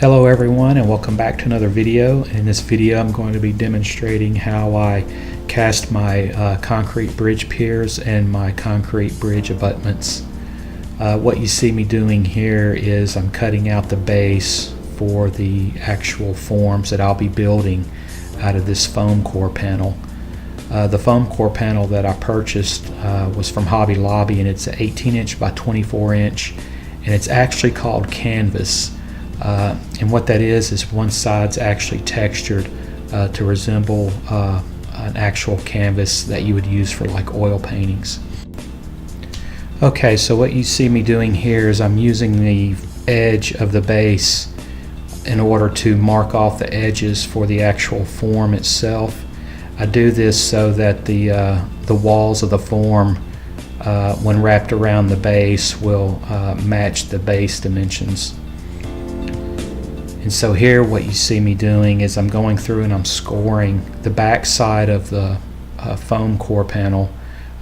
Hello everyone, and welcome back to another video. In this video I'm going to be demonstrating how I cast my concrete bridge piers and my concrete bridge abutments. What you see me doing here is I'm cutting out the base for the actual forms that I'll be building out of this foam core panel. The foam core panel that I purchased was from Hobby Lobby, and it's an 18-inch by 24-inch, and it's actually called canvas. And what that is one side's actually textured to resemble an actual canvas that you would use for like oil paintings. Okay, so what you see me doing here is I'm using the edge of the base in order to mark off the edges for the actual form itself. I do this so that the walls of the form when wrapped around the base will match the base dimensions. And so here what you see me doing is I'm going through and I'm scoring the back side of the foam core panel.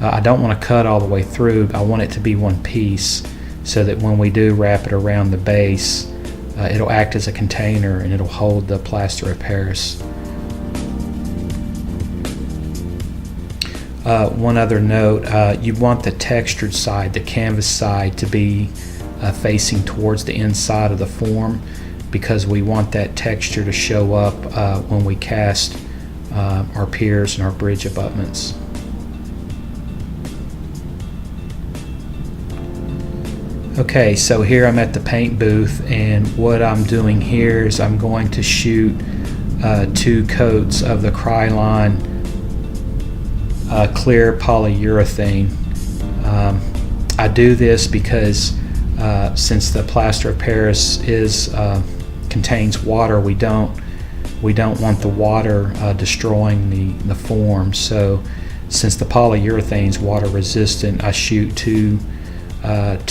I don't want to cut all the way through. I want it to be one piece so that when we do wrap it around the base, it'll act as a container and it'll hold the plaster of Paris. One other note, you want the textured side, the canvas side, to be facing towards the inside of the form, because we want that texture to show up when we cast our piers and our bridge abutments. Okay, so here I'm at the paint booth, and what I'm doing here is I'm going to shoot 2 coats of the Krylon clear polyurethane. I do this because since the plaster of Paris contains water, we don't want the water destroying the form. So since the polyurethane is water resistant, I shoot 2,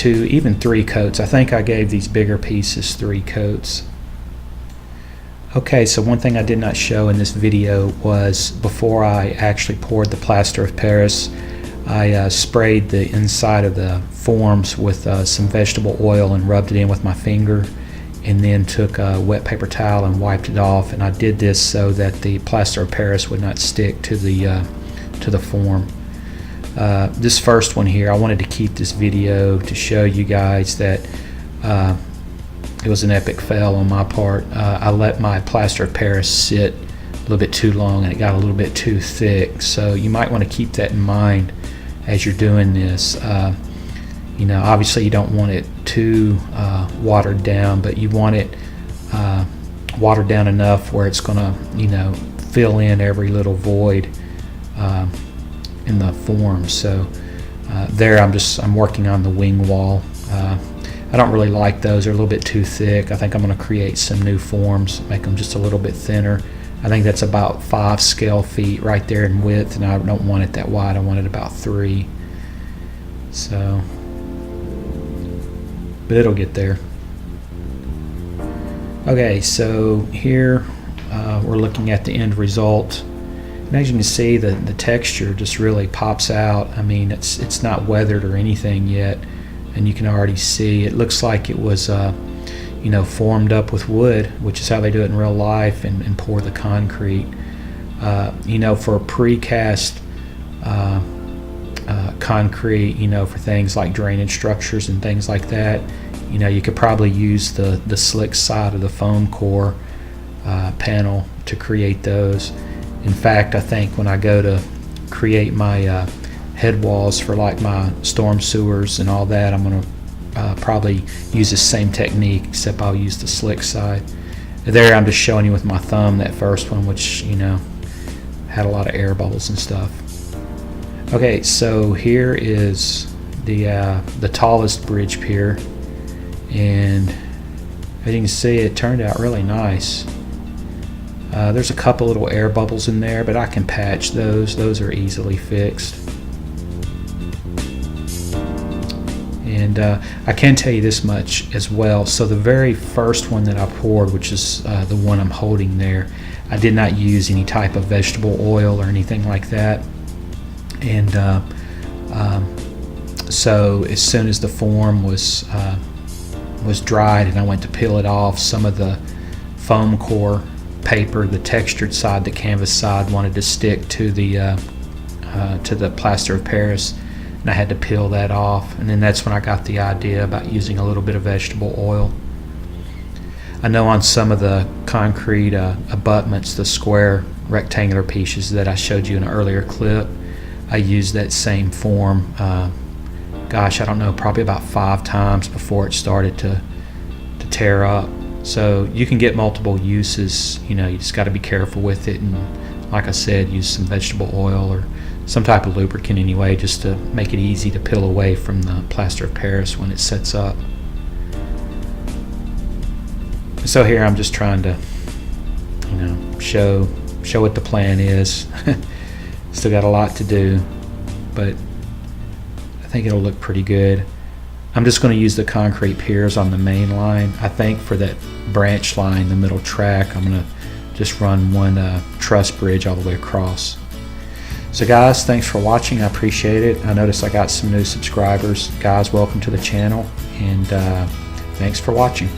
even 3 coats. I think I gave these bigger pieces 3 coats. Okay, so one thing I did not show in this video was before I actually poured the plaster of Paris, I sprayed the inside of the forms with some vegetable oil and rubbed it in with my finger, and then took a wet paper towel and wiped it off. And I did this so that the plaster of Paris would not stick to the form. This first one here, I wanted to keep this video to show you guys that it was an epic fail on my part. I let my plaster of Paris sit a little bit too long and it got a little bit too thick. So you might want to keep that in mind as you're doing this. You know, obviously you don't want it too watered down, but you want it watered down enough where it's gonna, you know, fill in every little void in the form. So there I'm working on the wing wall. I don't really like those. They're a little bit too thick. I think I'm going to create some new forms, make them just a little bit thinner. I think that's about 5 scale feet right there in width, and I don't want it that wide. I want it about 3. So, but it'll get there. Okay, so here we're looking at the end result. And as you can see, the texture just really pops out. I mean, it's not weathered or anything yet, and you can already see it looks like it was you know, formed up with wood, which is how they do it in real life, and pour the concrete. You know, for precast concrete, you know, for things like drainage structures and things like that, you know, you could probably use the slick side of the foam core panel to create those. In fact, I think when I go to create my head walls for like my storm sewers and all that, I'm going to probably use the same technique, except I'll use the slick side. There I'm just showing you with my thumb that first one, which, you know, had a lot of air bubbles and stuff. Okay, so here is the tallest bridge pier, and as you can see, it turned out really nice. There's a couple little air bubbles in there, but I can patch those. Those are easily fixed. And I can tell you this much as well. So the very first one that I poured, which is the one I'm holding there, I did not use any type of vegetable oil or anything like that. And so as soon as the form was dried and I went to peel it off, some of the foam core paper, the textured side, the canvas side, wanted to stick to the plaster of Paris, and I had to peel that off. And then that's when I got the idea about using a little bit of vegetable oil. I know on some of the concrete abutments, the square rectangular pieces that I showed you in an earlier clip, I used that same form, gosh, I don't know, probably about 5 times before it started to tear up. So you can get multiple uses, you just got to be careful with it, and like I said, use some vegetable oil or some type of lubricant anyway, just to make it easy to peel away from the plaster of Paris when it sets up. So here I'm just trying to, show what the plan is. Still got a lot to do, but I think it'll look pretty good. I'm just going to use the concrete piers on the main line. I think for that branch line, the middle track, I'm going to just run one truss bridge all the way across. So guys, thanks for watching. I appreciate it. I noticed I got some new subscribers. Guys, welcome to the channel, and thanks for watching.